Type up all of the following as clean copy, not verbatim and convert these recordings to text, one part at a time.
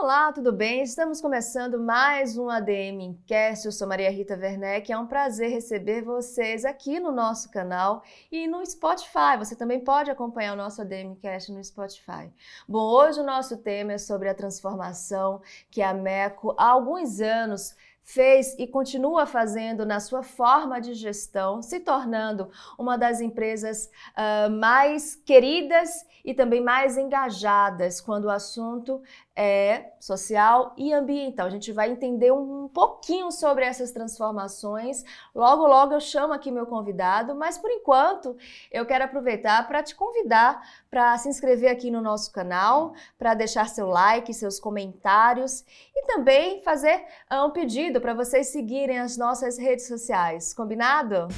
Olá, tudo bem? Estamos começando mais um ADM Incast. Eu sou Maria Rita Werneck. É um prazer receber vocês aqui no nosso canal e no Spotify. Você também pode acompanhar o nosso ADM Incast no Spotify. Bom, hoje o nosso tema é sobre a transformação que a Merco há alguns anos fez e continua fazendo na sua forma de gestão, se tornando uma das empresas mais queridas e também mais engajadas quando o assunto é social e ambiental. A gente vai entender um pouquinho sobre essas transformações. Logo, logo eu chamo aqui meu convidado, mas por enquanto eu quero aproveitar para te convidar para se inscrever aqui no nosso canal, para deixar seu like, seus comentários e também fazer um pedido para vocês seguirem as nossas redes sociais. Combinado?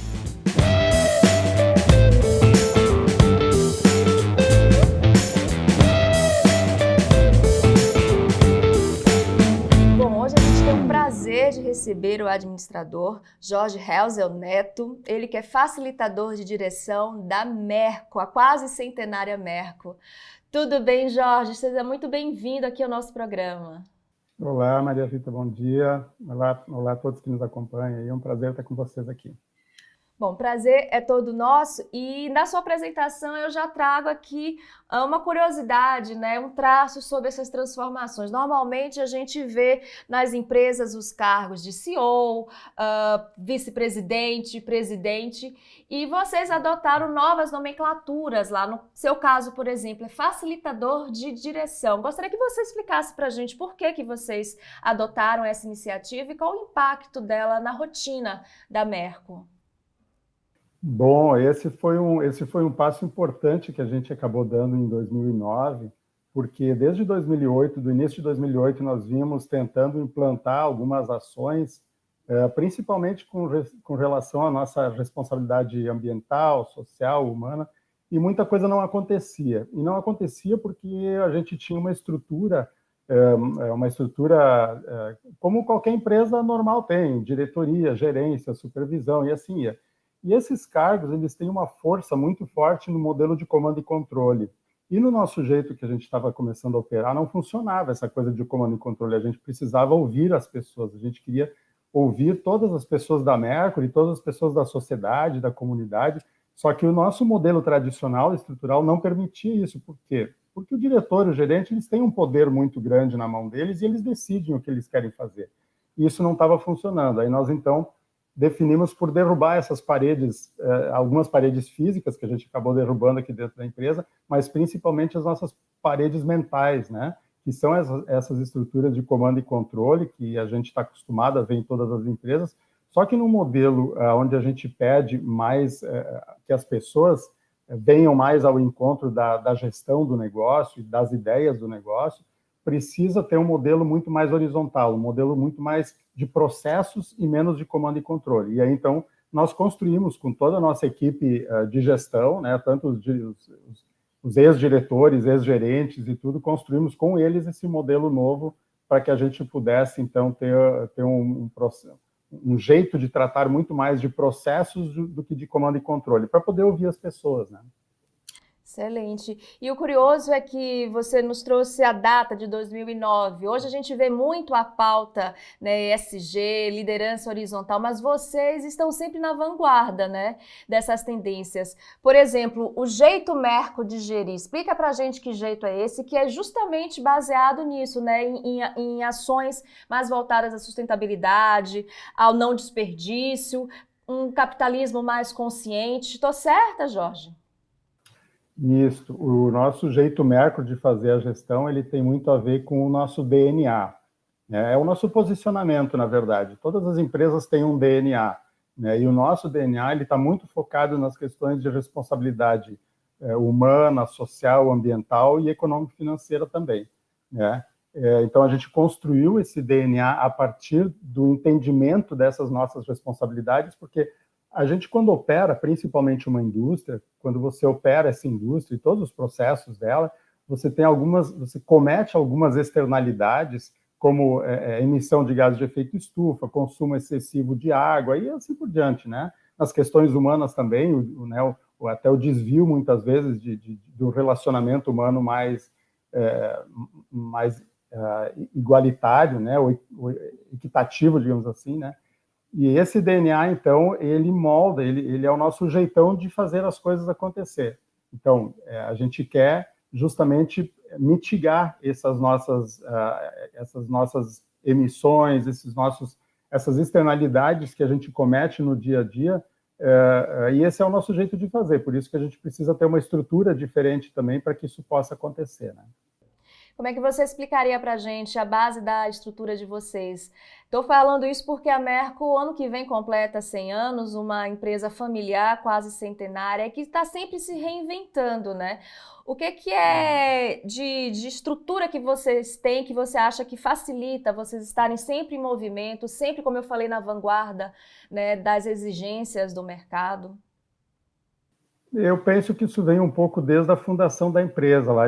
Prazer de receber o administrador Jorge Helzel Neto, ele que é facilitador de direção da Merco, a quase centenária Merco. Tudo bem, Jorge? Seja muito bem-vindo aqui ao nosso programa. Olá, Maria Rita, bom dia. Olá a todos que nos acompanham. É um prazer estar com vocês aqui. Bom, prazer é todo nosso e na sua apresentação eu já trago aqui uma curiosidade, né? Um traço sobre essas transformações. Normalmente a gente vê nas empresas os cargos de CEO, vice-presidente, presidente, e vocês adotaram novas nomenclaturas lá. No seu caso, por exemplo, é facilitador de direção. Gostaria que você explicasse para a gente por que vocês adotaram essa iniciativa e qual o impacto dela na rotina da Merco. Bom, esse foi um passo importante que a gente acabou dando em 2009, porque desde 2008, do início de 2008, nós vimos tentando implantar algumas ações, principalmente com relação à nossa responsabilidade ambiental, social, humana, e muita coisa não acontecia. E não acontecia porque a gente tinha uma estrutura como qualquer empresa normal tem, diretoria, gerência, supervisão, e assim ia. E esses cargos, eles têm uma força muito forte no modelo de comando e controle. E no nosso jeito que a gente estava começando a operar, não funcionava essa coisa de comando e controle. A gente precisava ouvir as pessoas, a gente queria ouvir todas as pessoas da Mercury, todas as pessoas da sociedade, da comunidade, só que o nosso modelo tradicional, estrutural, não permitia isso. Por quê? Porque o diretor e o gerente, eles têm um poder muito grande na mão deles e eles decidem o que eles querem fazer. E isso não estava funcionando. Aí nós, então, definimos por derrubar essas paredes, algumas paredes físicas que a gente acabou derrubando aqui dentro da empresa, mas principalmente as nossas paredes mentais, né? Que são essas estruturas de comando e controle que a gente está acostumado a ver em todas as empresas, só que num modelo onde a gente pede mais que as pessoas venham mais ao encontro da gestão do negócio e das ideias do negócio, precisa ter um modelo muito mais horizontal, um modelo muito mais de processos e menos de comando e controle. E aí, então, nós construímos com toda a nossa equipe de gestão, né, tanto os ex-diretores, ex-gerentes e tudo, construímos com eles esse modelo novo para que a gente pudesse, então, ter um jeito de tratar muito mais de processos do que de comando e controle, para poder ouvir as pessoas, né? Excelente. E o curioso é que você nos trouxe a data de 2009. Hoje a gente vê muito a pauta, né, ESG, liderança horizontal, mas vocês estão sempre na vanguarda, né, dessas tendências. Por exemplo, o jeito Merco de gerir. Explica pra gente que jeito é esse, que é justamente baseado nisso, né, em ações mais voltadas à sustentabilidade, ao não desperdício, um capitalismo mais consciente. Estou certa, Jorge? Isso, o nosso jeito Mercury de fazer a gestão, ele tem muito a ver com o nosso DNA, né? É o nosso posicionamento, na verdade. Todas as empresas têm um DNA, né? E o nosso DNA, ele está muito focado nas questões de responsabilidade humana, social, ambiental e econômico-financeira também, né? Então, a gente construiu esse DNA a partir do entendimento dessas nossas responsabilidades, porque a gente, quando opera, principalmente uma indústria, quando você opera essa indústria e todos os processos dela, você comete algumas externalidades, como emissão de gases de efeito estufa, consumo excessivo de água e assim por diante, né? Nas questões humanas também, até o desvio, muitas vezes, do relacionamento humano mais igualitário, né, ou equitativo, digamos assim, né? E esse DNA, então, ele molda, ele é o nosso jeitão de fazer as coisas acontecer. Então, a gente quer justamente mitigar essas nossas emissões, essas externalidades que a gente comete no dia a dia, e esse é o nosso jeito de fazer. Por isso que a gente precisa ter uma estrutura diferente também para que isso possa acontecer, né? Como é que você explicaria para a gente a base da estrutura de vocês? Estou falando isso porque a Merco, ano que vem, completa 100 anos, uma empresa familiar, quase centenária, que está sempre se reinventando, né? O que é de estrutura que vocês têm, que você acha que facilita vocês estarem sempre em movimento, sempre, como eu falei, na vanguarda, né, das exigências do mercado? Eu penso que isso vem um pouco desde a fundação da empresa, lá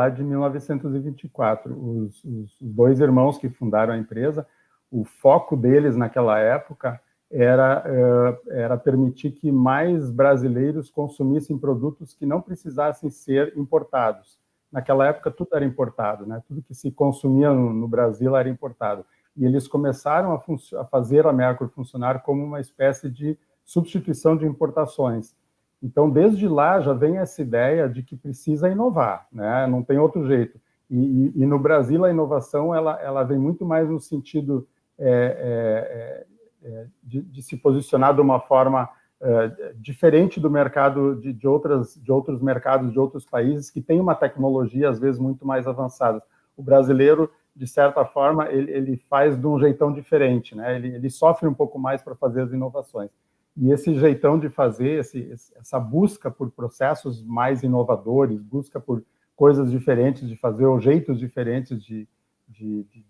de 1924. Os dois irmãos que fundaram a empresa, o foco deles naquela época era permitir que mais brasileiros consumissem produtos que não precisassem ser importados. Naquela época, tudo era importado, né? Tudo que se consumia no Brasil era importado. E eles começaram a fazer a Merco funcionar como uma espécie de substituição de importações. Então, desde lá já vem essa ideia de que precisa inovar, né? Não tem outro jeito. E no Brasil a inovação ela vem muito mais no sentido de se posicionar de uma forma diferente do mercado de outros mercados de outros países que têm uma tecnologia às vezes muito mais avançada. O brasileiro, de certa forma, ele faz de um jeitão diferente, né? Ele sofre um pouco mais para fazer as inovações. E esse jeitão de fazer, essa busca por processos mais inovadores, busca por coisas diferentes de fazer, ou jeitos diferentes de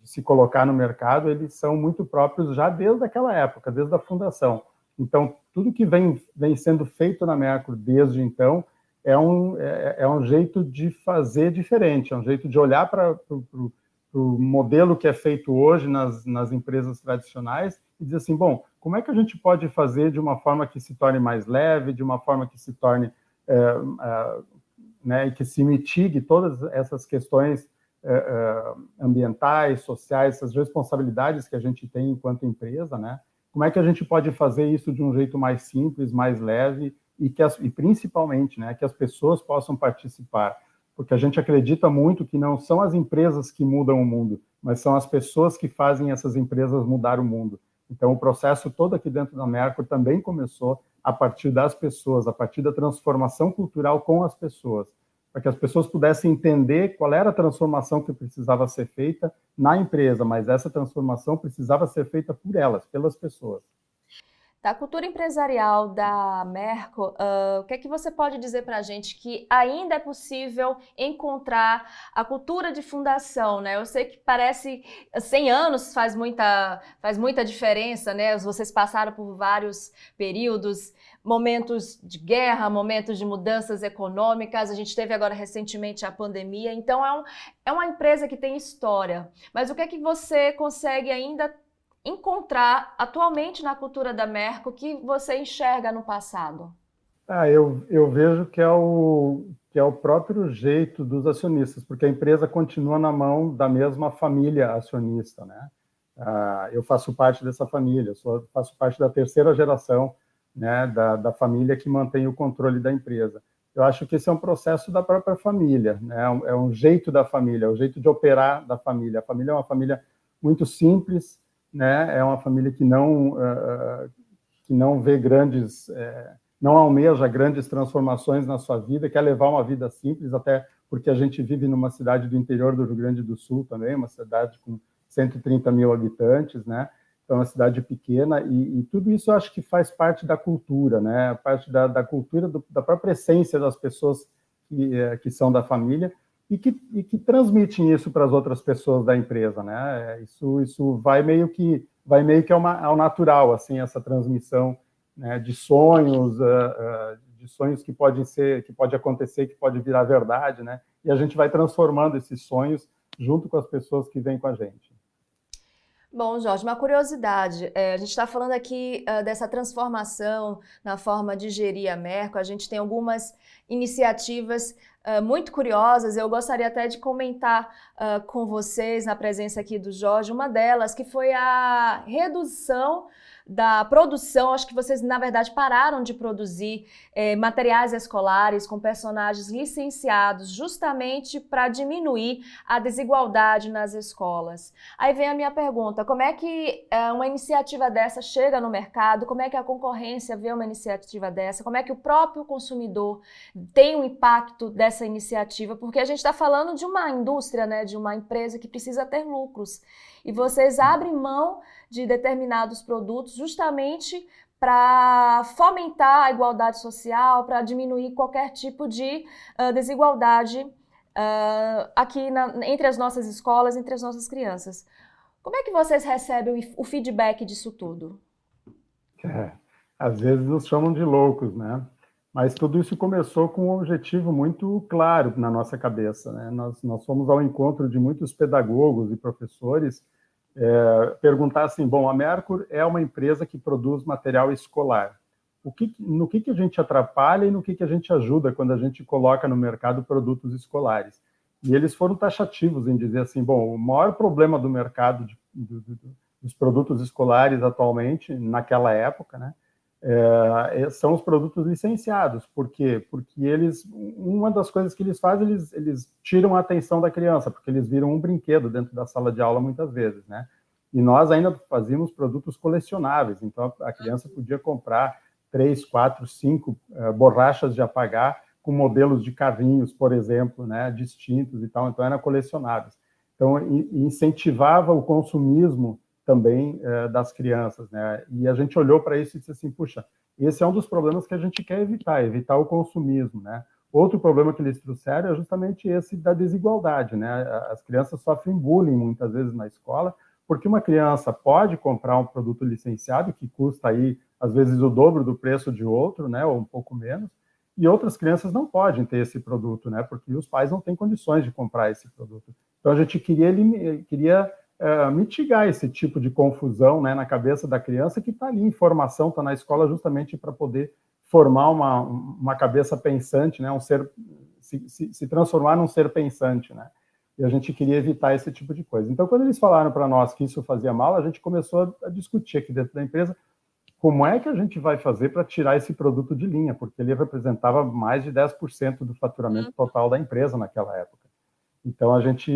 se colocar no mercado, eles são muito próprios já desde aquela época, desde a fundação. Então, tudo que vem sendo feito na Merco desde então é um jeito de fazer diferente, é um jeito de olhar para o modelo que é feito hoje nas empresas tradicionais e dizer assim, bom, como é que a gente pode fazer de uma forma que se torne mais leve, de uma forma que se torne, né, que se mitigue todas essas questões ambientais, sociais, essas responsabilidades que a gente tem enquanto empresa, né? Como é que a gente pode fazer isso de um jeito mais simples, mais leve e principalmente, né, que as pessoas possam participar? Porque a gente acredita muito que não são as empresas que mudam o mundo, mas são as pessoas que fazem essas empresas mudar o mundo. Então, o processo todo aqui dentro da Merco também começou a partir das pessoas, a partir da transformação cultural com as pessoas, para que as pessoas pudessem entender qual era a transformação que precisava ser feita na empresa, mas essa transformação precisava ser feita por elas, pelas pessoas. Da cultura empresarial da Merco, o que é que você pode dizer para a gente que ainda é possível encontrar a cultura de fundação, né? Eu sei que parece 100 anos faz muita diferença, né? Vocês passaram por vários períodos, momentos de guerra, momentos de mudanças econômicas, a gente teve agora recentemente a pandemia, então é uma empresa que tem história. Mas o que é que você consegue ainda encontrar atualmente na cultura da Merco que você enxerga no passado? Eu vejo que é o próprio jeito dos acionistas, porque a empresa continua na mão da mesma família acionista, né? Eu faço parte dessa família, faço parte da terceira geração, né, da família que mantém o controle da empresa. Eu acho que esse é um processo da própria família, né? É um jeito da família, é o jeito de operar da família. A família é uma família muito simples, né? É uma família que não vê não almeja grandes transformações na sua vida, quer levar uma vida simples, até porque a gente vive numa cidade do interior do Rio Grande do Sul também, uma cidade com 130 mil habitantes, né? Então, é uma cidade pequena, e tudo isso eu acho que faz parte da cultura, né? Parte da cultura, da própria essência das pessoas que são da família, e que transmitem isso para as outras pessoas da empresa, né? Isso vai meio que ao natural, assim, essa transmissão, né, de sonhos que pode acontecer, que pode virar verdade, né? E a gente vai transformando esses sonhos junto com as pessoas que vêm com a gente. Bom, Jorge, uma curiosidade, a gente está falando aqui dessa transformação na forma de gerir a Merco, a gente tem algumas iniciativas muito curiosas. Eu gostaria até de comentar com vocês, na presença aqui do Jorge, uma delas, que foi a redução da produção. Acho que vocês, na verdade, pararam de produzir materiais escolares com personagens licenciados, justamente para diminuir a desigualdade nas escolas. Aí vem a minha pergunta: como é que uma iniciativa dessa chega no mercado? Como é que a concorrência vê uma iniciativa dessa? Como é que o próprio consumidor tem um impacto dessa iniciativa? Porque a gente está falando de uma indústria, né, de uma empresa que precisa ter lucros. E vocês abrem mão de determinados produtos justamente para fomentar a igualdade social, para diminuir qualquer tipo de desigualdade aqui entre as nossas escolas, entre as nossas crianças. Como é que vocês recebem o feedback disso tudo? Às vezes nos chamam de loucos, né? Mas tudo isso começou com um objetivo muito claro na nossa cabeça, né? Nós fomos ao encontro de muitos pedagogos e professores perguntar assim, bom, a Mercur é uma empresa que produz material escolar. No que a gente atrapalha e no que a gente ajuda quando a gente coloca no mercado produtos escolares? E eles foram taxativos em dizer assim, bom, o maior problema do mercado dos produtos escolares atualmente, naquela época, né, são os produtos licenciados. Por quê? Porque uma das coisas que eles fazem, eles tiram a atenção da criança, porque eles viram um brinquedo dentro da sala de aula muitas vezes, né? E nós ainda fazíamos produtos colecionáveis, então a criança podia comprar 3, 4, 5 borrachas de apagar com modelos de carrinhos, por exemplo, né, distintos e tal, então eram colecionáveis. Então, incentivava o consumismo também das crianças, né? E a gente olhou para isso e disse assim, puxa, esse é um dos problemas que a gente quer evitar o consumismo, né? Outro problema que eles trouxeram é justamente esse da desigualdade, né? As crianças sofrem bullying muitas vezes na escola, porque uma criança pode comprar um produto licenciado que custa aí, às vezes, o dobro do preço de outro, né? Ou um pouco menos, e outras crianças não podem ter esse produto, né? Porque os pais não têm condições de comprar esse produto. Então, a gente queria mitigar esse tipo de confusão, né, na cabeça da criança que está ali em formação, está na escola justamente para poder formar uma cabeça pensante, né, um ser, se transformar num ser pensante, né? E a gente queria evitar esse tipo de coisa. Então, quando eles falaram para nós que isso fazia mal, a gente começou a discutir aqui dentro da empresa como é que a gente vai fazer para tirar esse produto de linha, porque ele representava mais de 10% do faturamento total da empresa naquela época. Então, a gente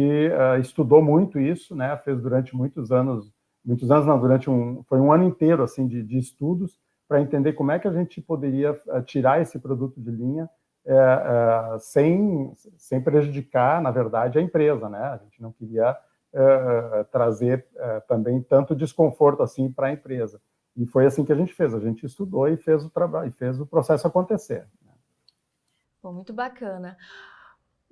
estudou muito isso, né? Fez durante muitos anos não, foi um ano inteiro assim, de estudos para entender como é que a gente poderia tirar esse produto de linha sem prejudicar, na verdade, a empresa, né? A gente não queria trazer também tanto desconforto assim para a empresa. E foi assim que a gente fez, a gente estudou e fez o trabalho, e fez o processo acontecer. Bom, muito bacana.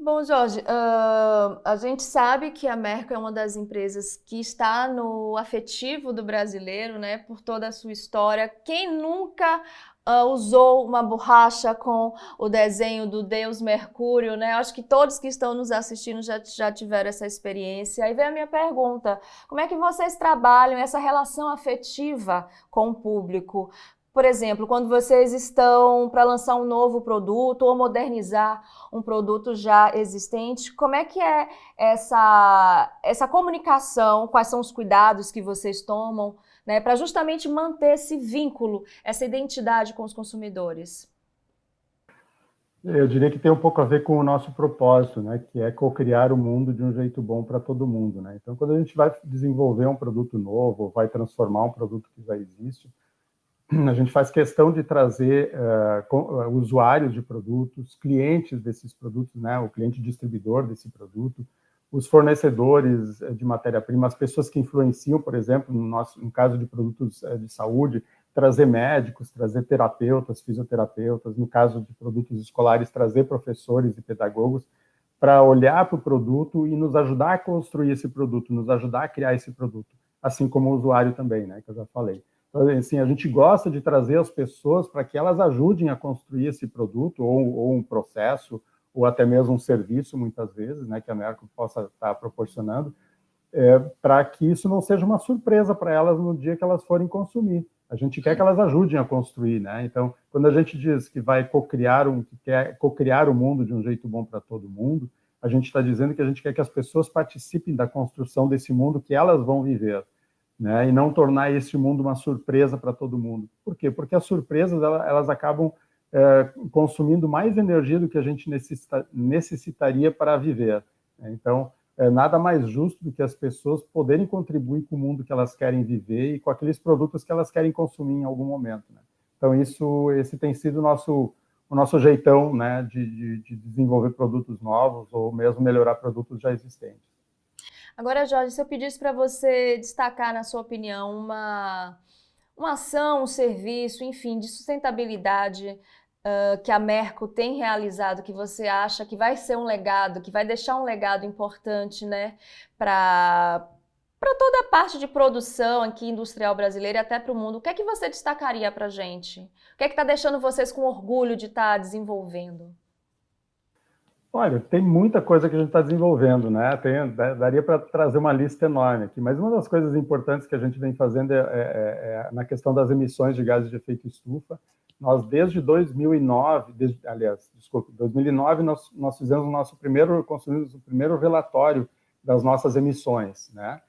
Bom, Jorge, a gente sabe que a Merco é uma das empresas que está no afetivo do brasileiro, né, por toda a sua história. Quem nunca usou uma borracha com o desenho do Deus Mercúrio, né? Acho que todos que estão nos assistindo já tiveram essa experiência. Aí vem a minha pergunta: como é que vocês trabalham essa relação afetiva com o público? Por exemplo, quando vocês estão para lançar um novo produto ou modernizar um produto já existente, como é que é essa comunicação? Quais são os cuidados que vocês tomam, né, para justamente manter esse vínculo, essa identidade com os consumidores? Eu diria que tem um pouco a ver com o nosso propósito, né, que é co-criar o mundo de um jeito bom para todo mundo, né? Então, quando a gente vai desenvolver um produto novo, vai transformar um produto que já existe, a gente faz questão de trazer usuários de produtos, clientes desses produtos, né, o cliente distribuidor desse produto, os fornecedores de matéria-prima, as pessoas que influenciam, por exemplo, no caso de produtos de saúde, trazer médicos, trazer terapeutas, fisioterapeutas, no caso de produtos escolares, trazer professores e pedagogos para olhar para o produto e nos ajudar a construir esse produto, nos ajudar a criar esse produto, assim como o usuário também, né, que eu já falei. Então, assim, a gente gosta de trazer as pessoas para que elas ajudem a construir esse produto ou um processo ou até mesmo um serviço, muitas vezes, né, que a Merco possa estar proporcionando, para que isso não seja uma surpresa para elas no dia que elas forem consumir. A gente quer que elas ajudem a construir, né? Então, quando a gente diz que vai que quer cocriar o mundo de um jeito bom para todo mundo, a gente está dizendo que a gente quer que as pessoas participem da construção desse mundo que elas vão viver, né? E não tornar esse mundo uma surpresa para todo mundo. Por quê? Porque as surpresas elas acabam consumindo mais energia do que a gente necessitaria para viver. Então, nada mais justo do que as pessoas poderem contribuir com o mundo que elas querem viver e com aqueles produtos que elas querem consumir em algum momento, né? Então, esse tem sido o nosso jeitão, né, de desenvolver produtos novos ou mesmo melhorar produtos já existentes. Agora, Jorge, se eu pedisse para você destacar, na sua opinião, uma ação, um serviço, enfim, de sustentabilidade que a Merco tem realizado, que você acha que vai ser um legado, que vai deixar um legado importante, né, para toda a parte de produção aqui industrial brasileira e até para o mundo, o que é que você destacaria para a gente? O que é que está deixando vocês com orgulho de estar desenvolvendo? Olha, tem muita coisa que a gente está desenvolvendo, né? Daria para trazer uma lista enorme aqui, mas uma das coisas importantes que a gente vem fazendo é na questão das emissões de gases de efeito estufa. Nós, desde 2009, 2009, nós fizemos construímos o primeiro relatório das nossas emissões, né?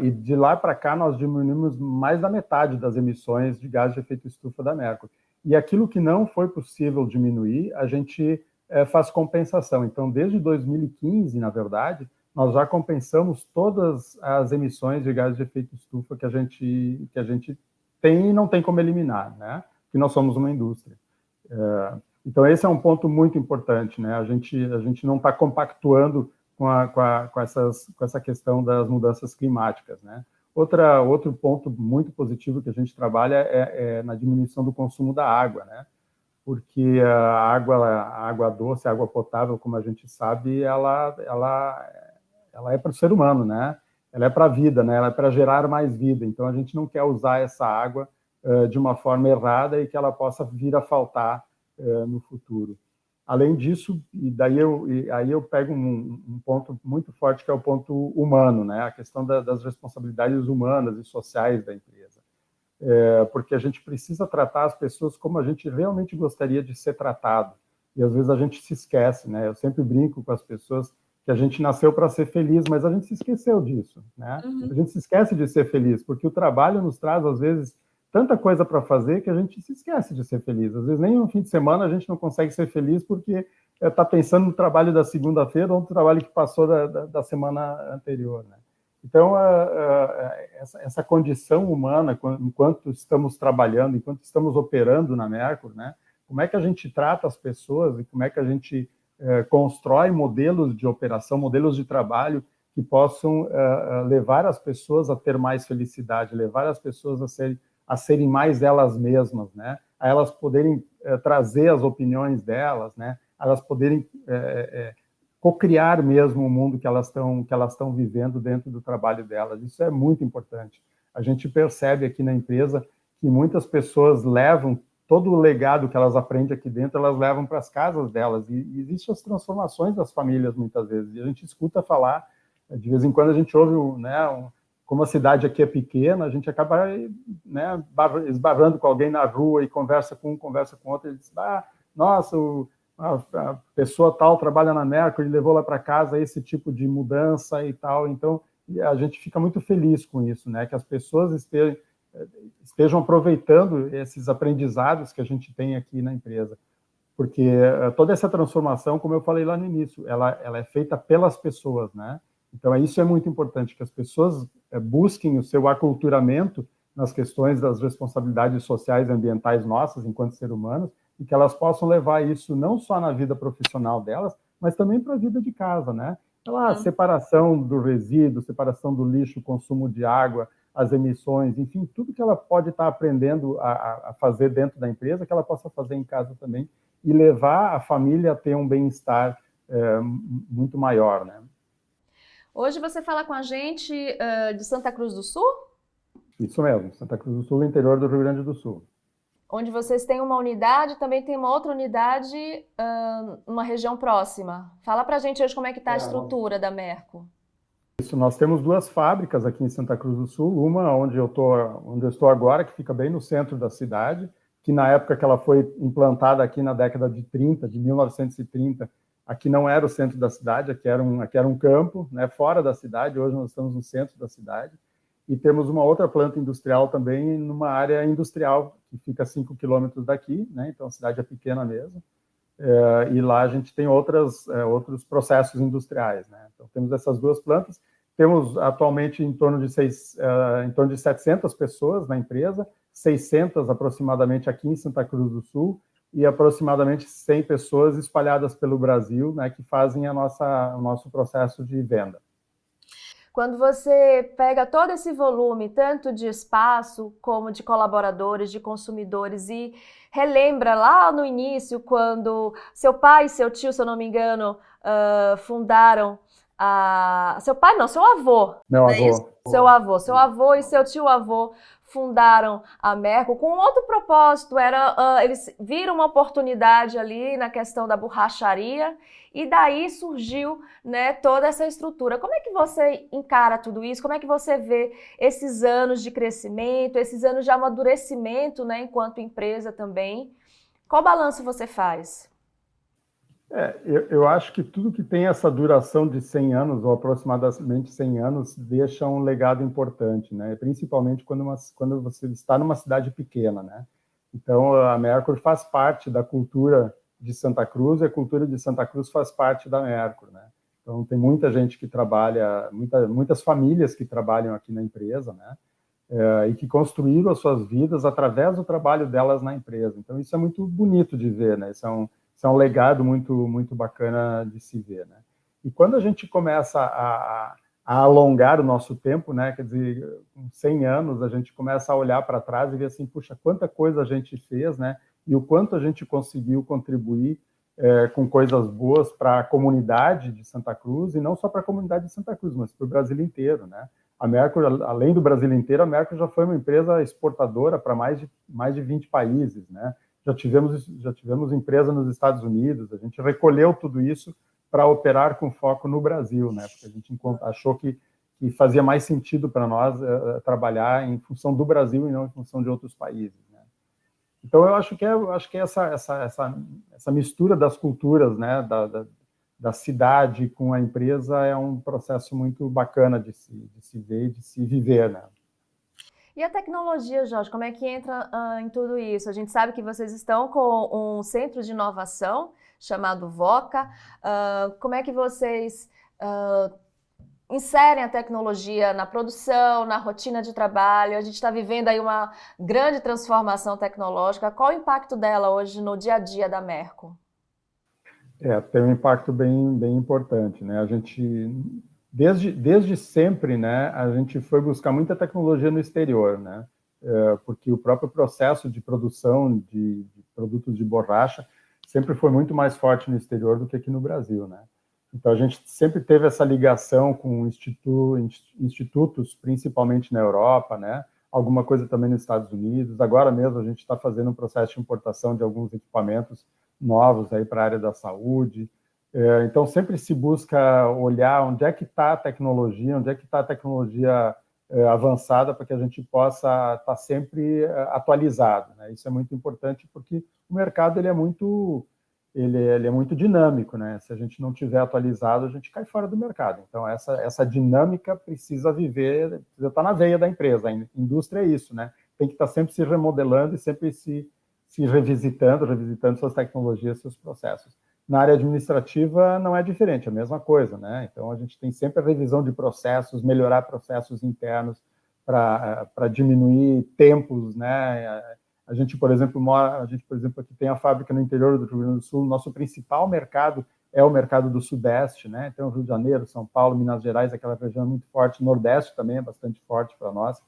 E de lá para cá nós diminuímos mais da metade das emissões de gases de efeito estufa da Merco. E aquilo que não foi possível diminuir, a gente faz compensação. Então, desde 2015, na verdade, nós já compensamos todas as emissões de gases de efeito estufa que a gente tem e não tem como eliminar, né? Que nós somos uma indústria. Então, esse é um ponto muito importante, né? A gente não está compactuando com essa questão das mudanças climáticas, né? Outro ponto muito positivo que a gente trabalha é na diminuição do consumo da água, né? Porque a água doce, a água potável, como a gente sabe, ela é para o ser humano, né? Ela é para a vida, né? Ela é para gerar mais vida. Então, a gente não quer usar essa água de uma forma errada e que ela possa vir a faltar no futuro. Além disso, aí eu pego um ponto muito forte, que é o ponto humano, né? A questão das responsabilidades humanas e sociais da empresa. Porque a gente precisa tratar as pessoas como a gente realmente gostaria de ser tratado. E às vezes a gente se esquece, né? Eu sempre brinco com as pessoas que a gente nasceu para ser feliz, mas a gente se esqueceu disso, né? A gente se esquece de ser feliz, porque o trabalho nos traz, às vezes, tanta coisa para fazer que a gente se esquece de ser feliz. Às vezes nem no fim de semana a gente não consegue ser feliz porque está pensando no trabalho da segunda-feira ou no trabalho que passou da semana anterior, né? Então, essa condição humana, enquanto estamos trabalhando, enquanto estamos operando na Merco, né, como é que a gente trata as pessoas e como é que a gente constrói modelos de operação, modelos de trabalho que possam levar as pessoas a ter mais felicidade, levar as pessoas a serem mais elas mesmas, né, a elas poderem trazer as opiniões delas, né, a elas poderem cocriar mesmo o mundo que elas estão vivendo dentro do trabalho delas. Isso é muito importante. A gente percebe aqui na empresa que muitas pessoas levam todo o legado que elas aprendem aqui dentro, elas levam para as casas delas. E existem as transformações das famílias, muitas vezes. E a gente escuta falar, de vez em quando a gente ouve, né, como a cidade aqui é pequena, a gente acaba, né, esbarrando com alguém na rua e conversa com um, conversa com outro, e diz, nossa, a pessoa tal trabalha na Merco e levou lá para casa esse tipo de mudança e tal. Então, a gente fica muito feliz com isso, né? Que as pessoas estejam aproveitando esses aprendizados que a gente tem aqui na empresa. Porque toda essa transformação, como eu falei lá no início, ela é feita pelas pessoas, né? Então, isso é muito importante, que as pessoas busquem o seu aculturamento nas questões das responsabilidades sociais e ambientais nossas, enquanto seres humanos, e que elas possam levar isso não só na vida profissional delas, mas também para a vida de casa, né? Separação do resíduo, separação do lixo, consumo de água, as emissões, enfim, tudo que ela pode estar aprendendo a fazer dentro da empresa, que ela possa fazer em casa também, e levar a família a ter um bem-estar muito maior, né? Hoje você fala com a gente de Santa Cruz do Sul? Isso mesmo, Santa Cruz do Sul, interior do Rio Grande do Sul. Onde vocês têm uma unidade, também tem uma outra unidade numa região próxima. Fala pra gente hoje como é que está a estrutura da Merco. Isso, nós temos 2 fábricas aqui em Santa Cruz do Sul, uma onde eu estou agora, que fica bem no centro da cidade, que na época que ela foi implantada aqui na década de 30, de 1930, aqui não era o centro da cidade, aqui era um campo, né, fora da cidade, hoje nós estamos no centro da cidade, e temos uma outra planta industrial também numa área industrial, que fica a 5 quilômetros daqui, né, então a cidade é pequena mesmo, e lá a gente tem outros processos industriais, né? Então temos essas 2 plantas, temos atualmente em torno de 700 pessoas na empresa, 600 aproximadamente aqui em Santa Cruz do Sul, e aproximadamente 100 pessoas espalhadas pelo Brasil, né, que fazem o nosso processo de venda. Quando você pega todo esse volume, tanto de espaço como de colaboradores, de consumidores, e relembra lá no início, quando seu pai e seu tio, se eu não me engano, fundaram seu pai não, seu avô. Meu avô. Seu avô e seu tio-avô fundaram a Merco com outro propósito, eles viram uma oportunidade ali na questão da borracharia e daí surgiu, né, toda essa estrutura. Como é que você encara tudo isso? Como é que você vê esses anos de crescimento, esses anos de amadurecimento, né, enquanto empresa também? Qual balanço você faz? Eu acho que tudo que tem essa duração de 100 anos, ou aproximadamente 100 anos, deixa um legado importante, né? Principalmente quando você está numa cidade pequena, né? Então, a Mercur faz parte da cultura de Santa Cruz, e a cultura de Santa Cruz faz parte da Mercur, né? Então, tem muita gente que trabalha, muitas famílias que trabalham aqui na empresa, né? E que construíram as suas vidas através do trabalho delas na empresa. Então, isso é muito bonito de ver, né? Isso é um legado muito, muito bacana de se ver, né? E quando a gente começa a alongar o nosso tempo, né? Quer dizer, com 100 anos, a gente começa a olhar para trás e ver assim, puxa, quanta coisa a gente fez, né? E o quanto a gente conseguiu contribuir com coisas boas para a comunidade de Santa Cruz, e não só para a comunidade de Santa Cruz, mas para o Brasil inteiro, né? A Mercur, além do Brasil inteiro, a Mercur já foi uma empresa exportadora para mais de 20 países, né? Já tivemos empresa nos Estados Unidos, a gente recolheu tudo isso para operar com foco no Brasil, né? Porque a gente achou que fazia mais sentido para nós trabalhar em função do Brasil e não em função de outros países, né? Então eu acho que essa mistura das culturas, né, da cidade com a empresa é um processo muito bacana de se ver e de se viver, né? E a tecnologia, Jorge, como é que entra em tudo isso? A gente sabe que vocês estão com um centro de inovação chamado VOCA. Como é que vocês inserem a tecnologia na produção, na rotina de trabalho? A gente está vivendo aí uma grande transformação tecnológica. Qual o impacto dela hoje no dia a dia da Merco? Tem um impacto bem importante, né? A gente, desde sempre, né, a gente foi buscar muita tecnologia no exterior, né? Porque o próprio processo de produção de produtos de borracha sempre foi muito mais forte no exterior do que aqui no Brasil, né? Então, a gente sempre teve essa ligação com institutos, principalmente na Europa, né? Alguma coisa também nos Estados Unidos. Agora mesmo, a gente está fazendo um processo de importação de alguns equipamentos novos aí para a área da saúde. Então, sempre se busca olhar onde é que está a tecnologia, avançada, para que a gente possa estar sempre atualizado, né? Isso é muito importante, porque o mercado ele é muito dinâmico, né? Se a gente não tiver atualizado, a gente cai fora do mercado. Então, essa dinâmica precisa estar na veia da empresa. A indústria é isso, né? Tem que estar sempre se remodelando e sempre se revisitando suas tecnologias, seus processos. Na área administrativa não é diferente, é a mesma coisa, né? Então, a gente tem sempre a revisão de processos, melhorar processos internos para diminuir tempos, né? A gente, por exemplo, aqui tem a fábrica no interior do Rio Grande do Sul. Nosso principal mercado é o mercado do Sudeste, né? Então, Rio de Janeiro, São Paulo, Minas Gerais, aquela região é muito forte. Nordeste também é bastante forte para nós.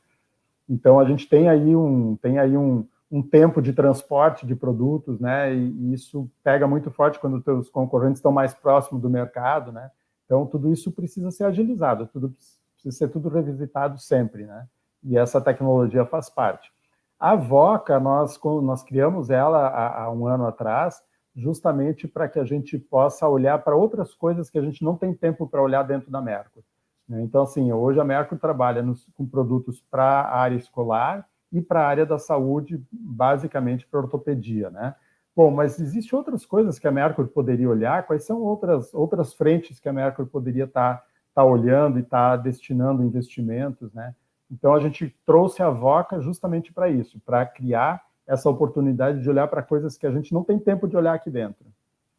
Então, a gente tem aí um tempo de transporte de produtos, né? E isso pega muito forte quando os teus concorrentes estão mais próximos do mercado, né? Então, tudo isso precisa ser agilizado, precisa ser tudo revisitado sempre, né? E essa tecnologia faz parte. A VOCA, nós criamos ela há um ano atrás, justamente para que a gente possa olhar para outras coisas que a gente não tem tempo para olhar dentro da Mercur. né? Então, assim, hoje a Mercury trabalha com produtos para a área escolar e para a área da saúde, basicamente para ortopedia, né? Bom, mas existem outras coisas que a Mercury poderia olhar, quais são outras frentes que a Mercury poderia estar olhando e estar destinando investimentos, né? Então, a gente trouxe a VOCA justamente para isso, para criar essa oportunidade de olhar para coisas que a gente não tem tempo de olhar aqui dentro,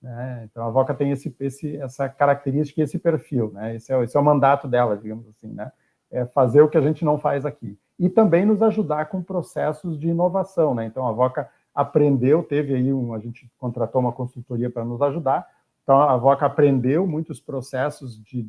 né? Então, a VOCA tem essa característica e esse perfil, né? Esse é o mandato dela, digamos assim, né? É fazer o que a gente não faz aqui. E também nos ajudar com processos de inovação, né? Então, a VOCA aprendeu, a gente contratou uma consultoria para nos ajudar. Então, a VOCA aprendeu muitos processos de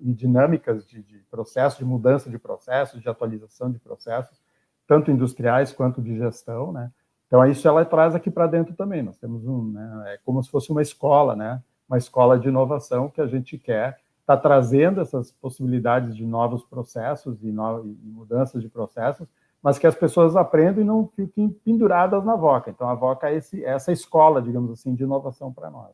dinâmicas de processo, de mudança de processos, de atualização de processos, tanto industriais quanto de gestão, né? Então, isso ela traz aqui para dentro também. Nós temos né, é como se fosse uma escola, né? Uma escola de inovação que a gente quer estar trazendo essas possibilidades de novos processos e mudanças de processos, mas que as pessoas aprendam e não fiquem penduradas na VOCA. Então, a VOCA é essa escola, digamos assim, de inovação para nós.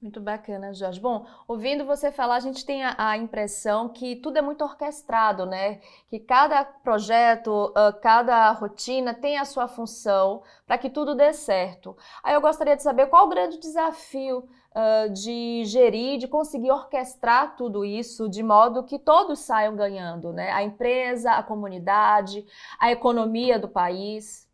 Muito bacana, Jorge. Bom, ouvindo você falar, a gente tem a impressão que tudo é muito orquestrado, né? Que cada projeto, cada rotina tem a sua função para que tudo dê certo. Aí eu gostaria de saber qual o grande desafio de gerir, de conseguir orquestrar tudo isso de modo que todos saiam ganhando, né? A empresa, a comunidade, a economia do país.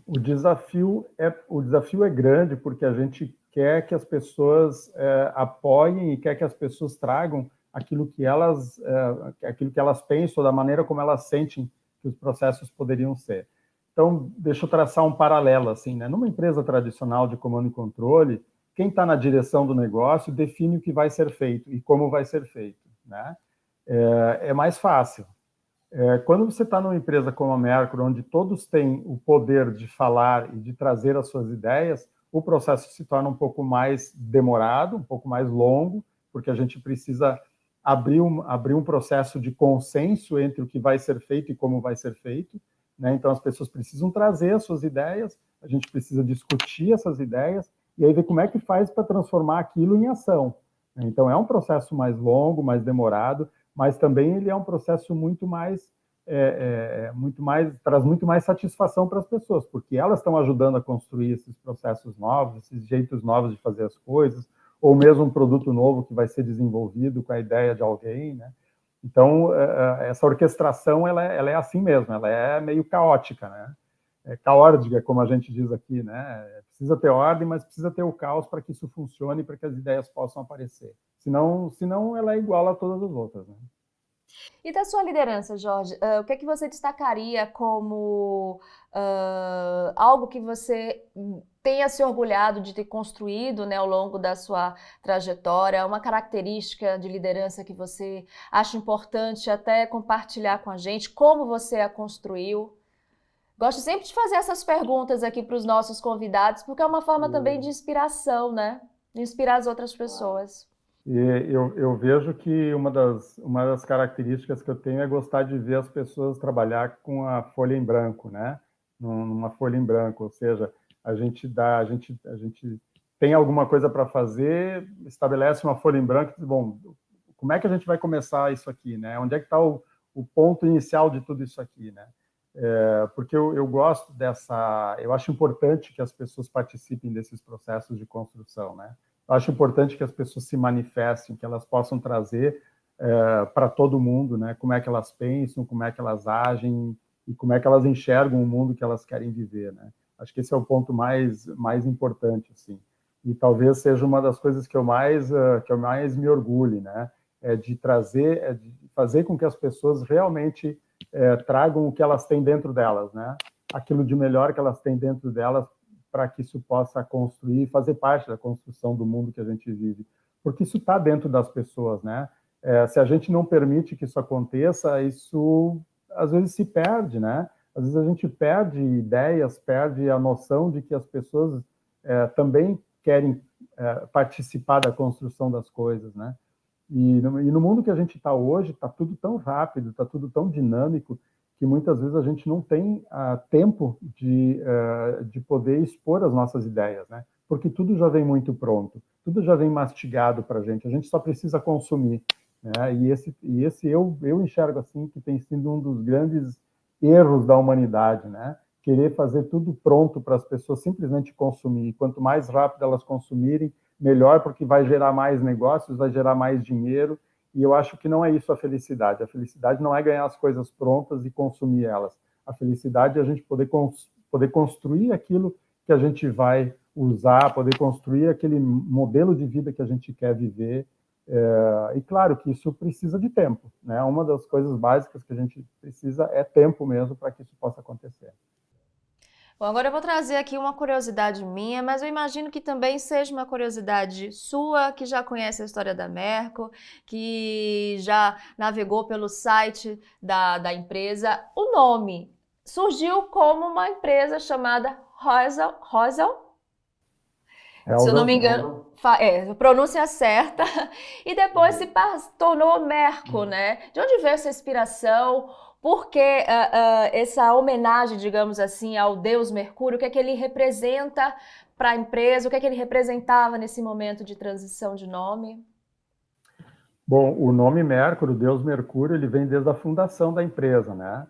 O desafio é grande porque a gente quer que as pessoas apoiem e quer que as pessoas tragam aquilo que elas pensam, da maneira como elas sentem que os processos poderiam ser. Então, deixa eu traçar um paralelo assim, né? Numa empresa tradicional de comando e controle, quem está na direção do negócio define o que vai ser feito e como vai ser feito, né? É mais fácil. Quando você está numa empresa como a Mercury, onde todos têm o poder de falar e de trazer as suas ideias, o processo se torna um pouco mais demorado, um pouco mais longo, porque a gente precisa abrir um processo de consenso entre o que vai ser feito e como vai ser feito, né? Então, as pessoas precisam trazer as suas ideias, a gente precisa discutir essas ideias e aí ver como é que faz para transformar aquilo em ação, né? Então, é um processo mais longo, mais demorado, mas também ele é um processo traz muito mais satisfação para as pessoas, porque elas estão ajudando a construir esses processos novos, esses jeitos novos de fazer as coisas, ou mesmo um produto novo que vai ser desenvolvido com a ideia de alguém, né? Então, essa orquestração, ela é assim mesmo, ela é meio caótica, né? É caótica, como a gente diz aqui, né? Precisa ter ordem, mas precisa ter o caos para que isso funcione, para que as ideias possam aparecer. Senão ela é igual a todas as outras, né? E da sua liderança, Jorge, o que é que você destacaria como algo que você tenha se orgulhado de ter construído, né, ao longo da sua trajetória, uma característica de liderança que você acha importante até compartilhar com a gente, como você a construiu? Gosto sempre de fazer essas perguntas aqui para os nossos convidados, porque é uma forma também de inspiração, né? De inspirar as outras pessoas. E eu vejo que uma das características que eu tenho é gostar de ver as pessoas trabalhar com a folha em branco, né? Numa folha em branco, ou seja, a gente tem alguma coisa para fazer, estabelece uma folha em branco e diz, bom, como é que a gente vai começar isso aqui, né? Onde é que está o ponto inicial de tudo isso aqui, né? Porque eu gosto eu acho importante que as pessoas participem desses processos de construção, né? Eu acho importante que as pessoas se manifestem, que elas possam trazer para todo mundo, né? Como é que elas pensam, como é que elas agem e como é que elas enxergam o mundo que elas querem viver, né? Acho que esse é o ponto mais importante, assim. E talvez seja uma das coisas que eu mais me orgulho, né? De fazer com que as pessoas realmente tragam o que elas têm dentro delas, né? Aquilo de melhor que elas têm dentro delas, para que isso possa construir, fazer parte da construção do mundo que a gente vive. Porque isso está dentro das pessoas, né? Se a gente não permite que isso aconteça, isso às vezes se perde, né? Às vezes a gente perde ideias, perde a noção de que as pessoas também querem participar da construção das coisas, né? E no mundo que a gente está hoje, está tudo tão rápido, está tudo tão dinâmico, que muitas vezes a gente não tem tempo de poder expor as nossas ideias, né? porque tudo já vem muito pronto, tudo já vem mastigado para a gente só precisa consumir, né? E esse eu enxergo assim que tem sido um dos grandes erros da humanidade, né? Querer fazer tudo pronto para as pessoas simplesmente consumir. Quanto mais rápido elas consumirem, melhor, porque vai gerar mais negócios, vai gerar mais dinheiro. E eu acho que não é isso a felicidade. A felicidade não é ganhar as coisas prontas e consumir elas. A felicidade é a gente poder construir aquilo que a gente vai usar, poder construir aquele modelo de vida que a gente quer viver. E claro que isso precisa de tempo, né? Uma das coisas básicas que a gente precisa é tempo mesmo para que isso possa acontecer. Bom, agora eu vou trazer aqui uma curiosidade minha, mas eu imagino que também seja uma curiosidade sua, que já conhece a história da Merco, que já navegou pelo site da empresa. O nome surgiu como uma empresa chamada Rosal, se eu não me engano, a pronúncia é certa, e depois se tornou Merco, né? De onde veio essa inspiração? Por que essa homenagem, digamos assim, ao deus Mercúrio? O que é que ele representa para a empresa? O que é que ele representava nesse momento de transição de nome? Bom, o nome Mercúrio, o deus Mercúrio, ele vem desde a fundação da empresa, né?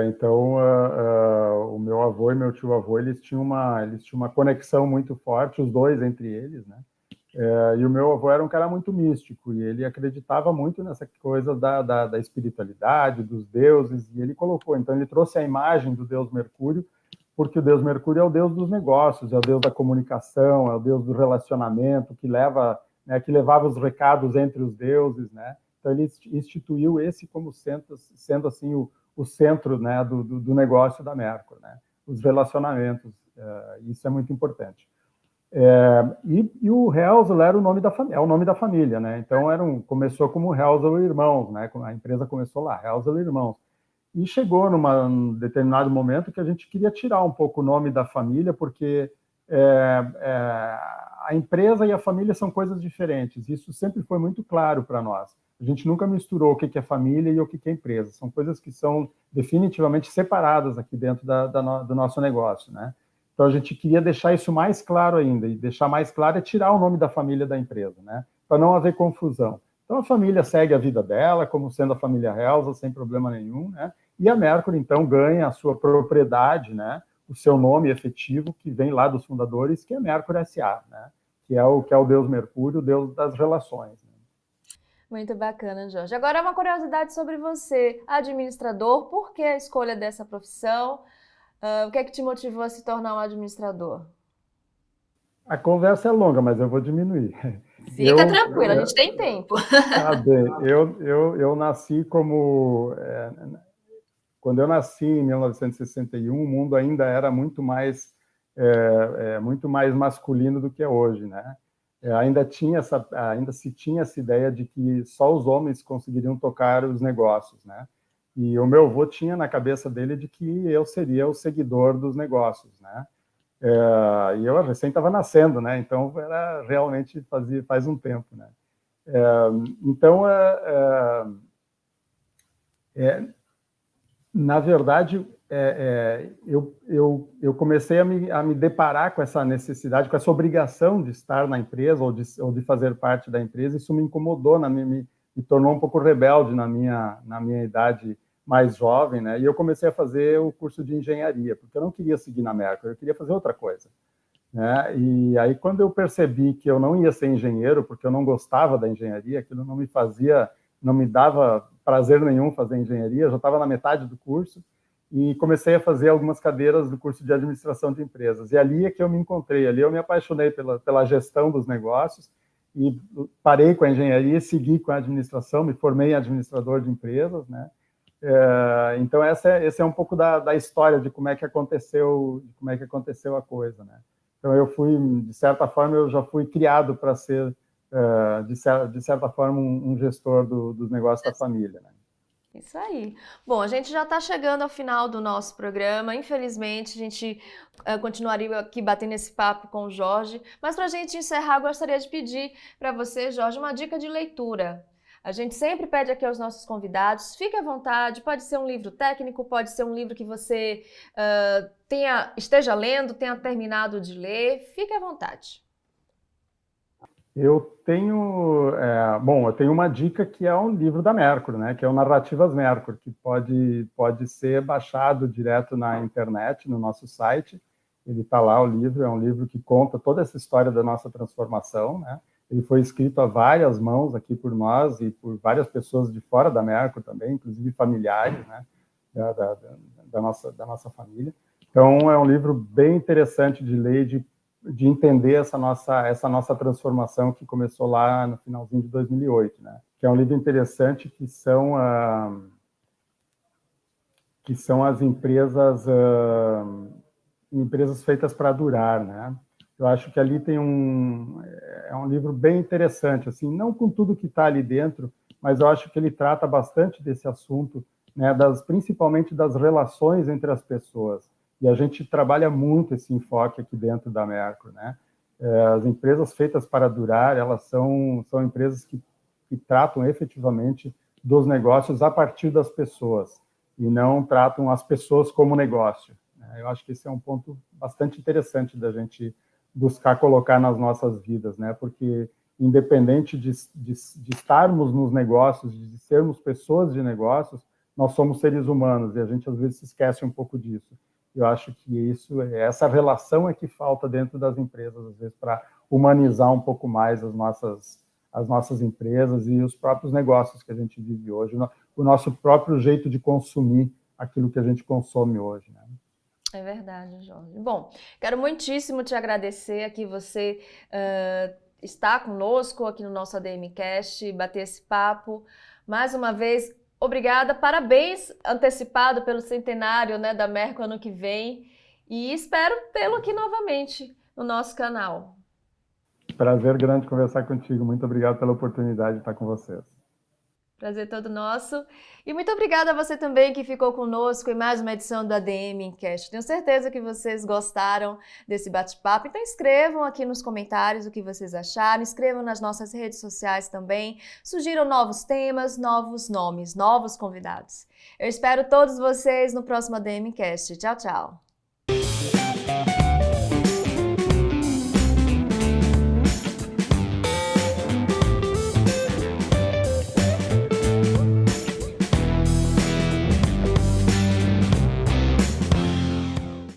Então, o meu avô e meu tio-avô, eles tinham uma conexão muito forte, os dois entre eles, né? E o meu avô era um cara muito místico, e ele acreditava muito nessa coisa da espiritualidade, dos deuses, e ele colocou, então ele trouxe a imagem do deus Mercúrio, porque o deus Mercúrio é o deus dos negócios, é o deus da comunicação, é o deus do relacionamento, que levava os recados entre os deuses, né? Então ele instituiu esse como sendo assim o centro, né, do negócio da Merco, né? Os relacionamentos, isso é muito importante. E o Helzel era o nome da família, né? Então começou como Helzel Irmãos, né? A empresa começou lá, Helzel Irmãos. E chegou num determinado momento que a gente queria tirar um pouco o nome da família, porque a empresa e a família são coisas diferentes. Isso sempre foi muito claro para nós. A gente nunca misturou o que é família e o que é empresa. São coisas que são definitivamente separadas aqui dentro do nosso negócio, né? Então, a gente queria deixar isso mais claro ainda. E deixar mais claro é tirar o nome da família da empresa, né? Para não haver confusão. Então, a família segue a vida dela, como sendo a família Helza, sem problema nenhum, né? E a Mercury, então, ganha a sua propriedade, né? O seu nome efetivo, que vem lá dos fundadores, que é Mercury S.A., né? Que é o deus Mercúrio, o deus das relações. Né? Muito bacana, Jorge. Agora uma curiosidade sobre você, administrador. Por que a escolha dessa profissão? O que é que te motivou a se tornar um administrador? A conversa é longa, mas eu vou diminuir. Fica tranquilo, a gente tem tempo. Tá bem. Eu nasci como... quando eu nasci em 1961, o mundo ainda era muito mais masculino do que é hoje, né? Ainda se tinha essa ideia de que só os homens conseguiriam tocar os negócios, né? E o meu avô tinha na cabeça dele de que eu seria o seguidor dos negócios, né? E eu recém estava nascendo, né? Então era realmente faz um tempo, né? Então na verdade eu comecei a me deparar com essa necessidade, com essa obrigação de estar na empresa ou de fazer parte da empresa. Isso me incomodou, me tornou um pouco rebelde na minha idade mais jovem, né? E eu comecei a fazer o curso de engenharia, porque eu não queria seguir na Mercury, eu queria fazer outra coisa, né? E aí, quando eu percebi que eu não ia ser engenheiro, porque eu não gostava da engenharia, aquilo não me dava prazer nenhum fazer engenharia, eu já estava na metade do curso, e comecei a fazer algumas cadeiras do curso de administração de empresas. E ali é que eu me encontrei, ali eu me apaixonei pela gestão dos negócios, e parei com a engenharia, segui com a administração, me formei em administrador de empresas, né? Então esse é um pouco da história de como é que aconteceu a coisa, né? Então de certa forma, eu já fui criado para ser de certa forma um gestor dos negócios da família, né? Isso aí. Bom, a gente já está chegando ao final do nosso programa. Infelizmente, a gente continuaria aqui batendo esse papo com o Jorge. Mas para a gente encerrar, gostaria de pedir para você, Jorge, uma dica de leitura. A gente sempre pede aqui aos nossos convidados, fique à vontade, pode ser um livro técnico, pode ser um livro que você esteja lendo, tenha terminado de ler, fique à vontade. Eu tenho uma dica que é um livro da Mercury, né? Que é o Narrativas Mercury, que pode ser baixado direto na internet, no nosso site. Ele está lá, o livro, é um livro que conta toda essa história da nossa transformação, né? Ele foi escrito a várias mãos aqui por nós e por várias pessoas de fora da Mercury também, inclusive familiares, né? Da nossa família. Então, é um livro bem interessante de ler, de entender essa nossa transformação que começou lá no finalzinho de 2008, né? Que é um livro interessante que são as empresas feitas para durar, né? Eu acho que ali é um livro bem interessante, assim, não com tudo que está ali dentro, mas eu acho que ele trata bastante desse assunto, né? Principalmente das relações entre as pessoas. E a gente trabalha muito esse enfoque aqui dentro da Mercury, né? As empresas feitas para durar, elas são empresas que tratam efetivamente dos negócios a partir das pessoas e não tratam as pessoas como negócio. Eu acho que esse é um ponto bastante interessante da gente buscar colocar nas nossas vidas, né? Porque independente de estarmos nos negócios, de sermos pessoas de negócios, nós somos seres humanos e a gente às vezes se esquece um pouco disso. Eu acho que essa relação é que falta dentro das empresas, às vezes, para humanizar um pouco mais as nossas empresas e os próprios negócios que a gente vive hoje, o nosso próprio jeito de consumir aquilo que a gente consome hoje, né? É verdade, Jorge. Bom, quero muitíssimo te agradecer aqui você estar conosco aqui no nosso ADMcast, bater esse papo. Mais uma vez, obrigada, parabéns antecipado pelo centenário, né, da Mercury ano que vem e espero tê-lo aqui novamente no nosso canal. Prazer grande conversar contigo. Muito obrigado pela oportunidade de estar com vocês. Prazer todo nosso. E muito obrigada a você também que ficou conosco em mais uma edição do ADMcast. Tenho certeza que vocês gostaram desse bate-papo. Então escrevam aqui nos comentários o que vocês acharam. Escrevam nas nossas redes sociais também. Sugiram novos temas, novos nomes, novos convidados. Eu espero todos vocês no próximo ADMcast. Tchau, tchau.